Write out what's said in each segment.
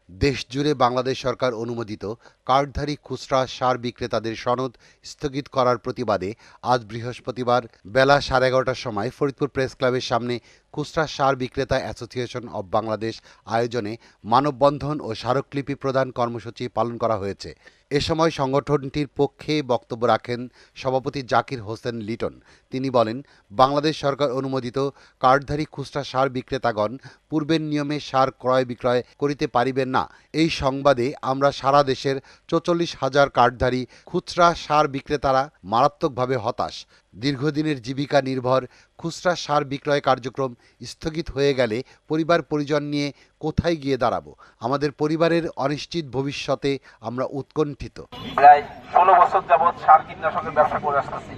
দেশজুড়ে বাংলাদেশ সরকার অনুমোদিত কার্ডধারী খুচরা সার বিক্রেতাদের সনদ স্থগিত করার প্রতিবাদে আজ বৃহস্পতিবার বেলা 11:30টার সময় ফরিদপুর প্রেস ক্লাবের সামনে খুচরা সার বিক্রেতা অ্যাসোসিয়েশন অব বাংলাদেশ আয়োজনে মানববন্ধন ও স্মারকলিপি প্রদান কর্মসূচি পালন করা হয়েছে। এ সময় সংগঠনটির পক্ষে বক্তব্য রাখেন সভাপতি জাকির হোসেন লিটন। তিনি বলেন, বাংলাদেশ সরকার অনুমোদিত কার্ডধারী খুচরা সার বিক্রেতাগণ পূর্বের নিয়মে সার ক্রয় বিক্রয় করিতে পারিবেন না। এই সংবাদে আমরা সারা দেশের 44,000 কার্ডধারী খুচরা সার বিক্রেতারা মারাত্মকভাবে হতাশ। দীর্ঘদিনের জীবিকা নির্ভর খুচরা সার বিক্রয় কার্যক্রম স্থগিত হয়ে গেলে পরিবার পরিজন নিয়ে কোথায় গিয়ে দাঁড়াবো? আমাদের পরিবারের অনিশ্চিত ভবিষ্যতে আমরা উৎকণ্ঠিত। প্রায় 16 বছর যাবৎ সার কীটনাশকের ব্যবসা করে আসতেছি।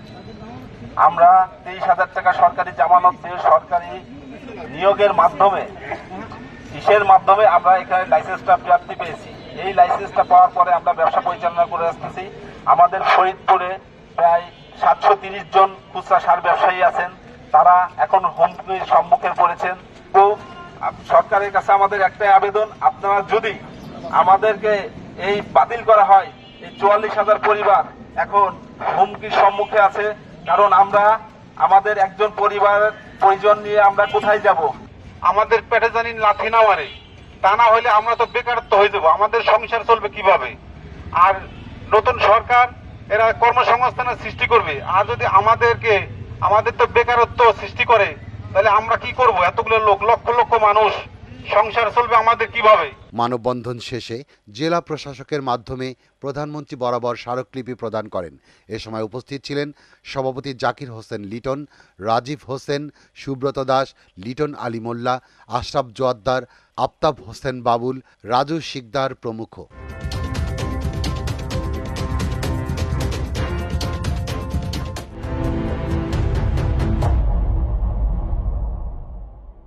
আমরা 23,000 টাকা সরকারি জামানত দিয়ে সরকারি নিয়োগের মাধ্যমে আমরা এখানে লাইসেন্সটা প্রাপ্তি পেয়েছি। এই লাইসেন্সটা পাওয়ার পরে আমরা ব্যবসা পরিচালনা করে আসতেছি। আমাদের ফরিদপুরে প্রায় 730 জন খুচরা সার ব্যবসায়ী আছেন। তারা এখন হুমকির সম্মুখীন পড়েছেন। তো সরকারের কাছে আমাদের একটাই আবেদন, আপনারা যদি আমাদেরকে এই বাতিল করা হয়, এই 44,000 পরিবার এখন হুমকির সম্মুখে আছে। কারণ আমরা আমাদের একজন পরিবারের পরিজন নিয়ে আমরা কোথায় যাব? আমাদের পেটে জানি লাথি না মারে, তা না হলে আমরা তো বেকারত্ব হয়ে যাবো। আমাদের সংসার চলবে কিভাবে? আর নতুন সরকার এরা কর্মসংস্থানের সৃষ্টি করবে, আর যদি আমাদের তো বেকারত্ব সৃষ্টি করে, তাহলে আমরা কি করব? এতগুলো লোক, লক্ষ লক্ষ মানুষ, সংসার চলবে আমাদের কিভাবে? মানববন্ধন শেষে জেলা প্রশাসকের মাধ্যমে প্রধানমন্ত্রী বরাবর স্মারকলিপি প্রদান করেন। এ সময় উপস্থিত ছিলেন সভাপতি জাকির হোসেন লিটন, রাজীব হোসেন, সুব্রত দাস, লিটন আলী মোল্লা, আশরাফ জোয়াদ্দার, আফতাব হোসেন বাবুল, রাজু শিকদার প্রমুখ।